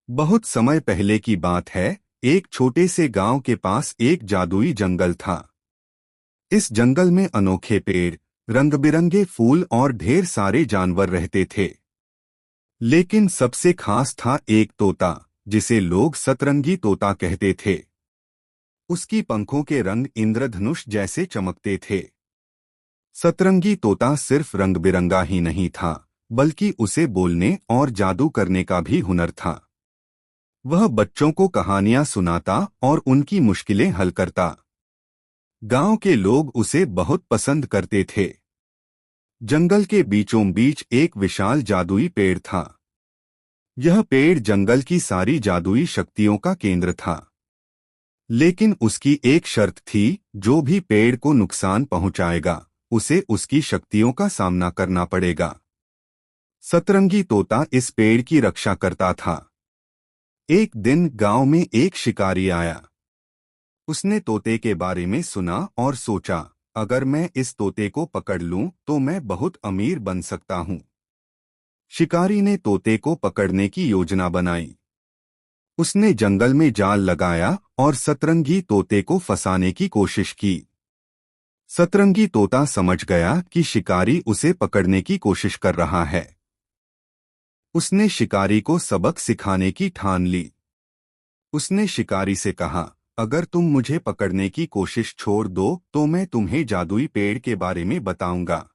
बहुत समय पहले की बात है। एक छोटे से गांव के पास एक जादुई जंगल था। इस जंगल में अनोखे पेड़, रंग-बिरंगे फूल और ढेर सारे जानवर रहते थे। लेकिन सबसे खास था एक तोता, जिसे लोग सतरंगी तोता कहते थे। उसकी पंखों के रंग इंद्रधनुष जैसे चमकते थे। सतरंगी तोता सिर्फ रंग-बिरंगा ही नहीं था, बल्कि उसे बोलने और जादू करने का भी हुनर था। वह बच्चों को कहानियां सुनाता और उनकी मुश्किलें हल करता। गांव के लोग उसे बहुत पसंद करते थे। जंगल के बीचों बीच एक विशाल जादुई पेड़ था। यह पेड़ जंगल की सारी जादुई शक्तियों का केंद्र था। लेकिन उसकी एक शर्त थी, जो भी पेड़ को नुकसान पहुंचाएगा, उसे उसकी शक्तियों का सामना करना पड़ेगा। सतरंगी तोता इस पेड़ की रक्षा करता था। एक दिन गांव में एक शिकारी आया। उसने तोते के बारे में सुना और सोचा, अगर मैं इस तोते को पकड़ लूं तो मैं बहुत अमीर बन सकता हूं। शिकारी ने तोते को पकड़ने की योजना बनाई। उसने जंगल में जाल लगाया और सतरंगी तोते को फंसाने की कोशिश की। सतरंगी तोता समझ गया कि शिकारी उसे पकड़ने की कोशिश कर रहा है। उसने शिकारी को सबक सिखाने की ठान ली। उसने शिकारी से कहा, अगर तुम मुझे पकड़ने की कोशिश छोड़ दो तो मैं तुम्हें जादुई पेड़ के बारे में बताऊंगा।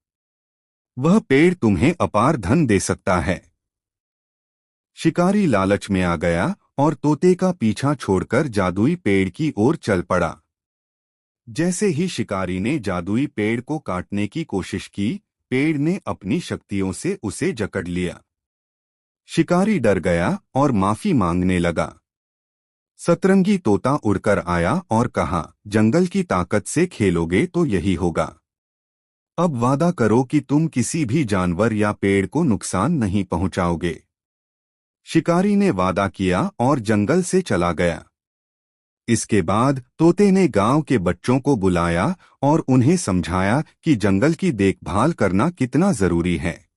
वह पेड़ तुम्हें अपार धन दे सकता है। शिकारी लालच में आ गया और तोते का पीछा छोड़कर जादुई पेड़ की ओर चल पड़ा। जैसे ही शिकारी ने जादुई पेड़ को काटने की कोशिश की, पेड़ ने अपनी शक्तियों से उसे जकड़ लिया। शिकारी डर गया और माफी मांगने लगा। सतरंगी तोता उड़कर आया और कहा, जंगल की ताकत से खेलोगे तो यही होगा। अब वादा करो कि तुम किसी भी जानवर या पेड़ को नुकसान नहीं पहुंचाओगे। शिकारी ने वादा किया और जंगल से चला गया। इसके बाद तोते ने गांव के बच्चों को बुलाया और उन्हें समझाया कि जंगल की देखभाल करना कितना जरूरी है।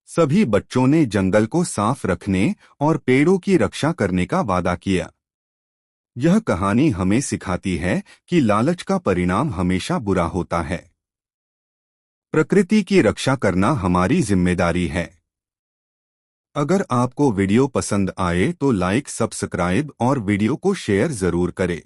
सभी बच्चों ने जंगल को साफ रखने और पेड़ों की रक्षा करने का वादा किया। यह कहानी हमें सिखाती है कि लालच का परिणाम हमेशा बुरा होता है। प्रकृति की रक्षा करना हमारी जिम्मेदारी है। अगर आपको वीडियो पसंद आए तो लाइक, सब्सक्राइब और वीडियो को शेयर जरूर करें।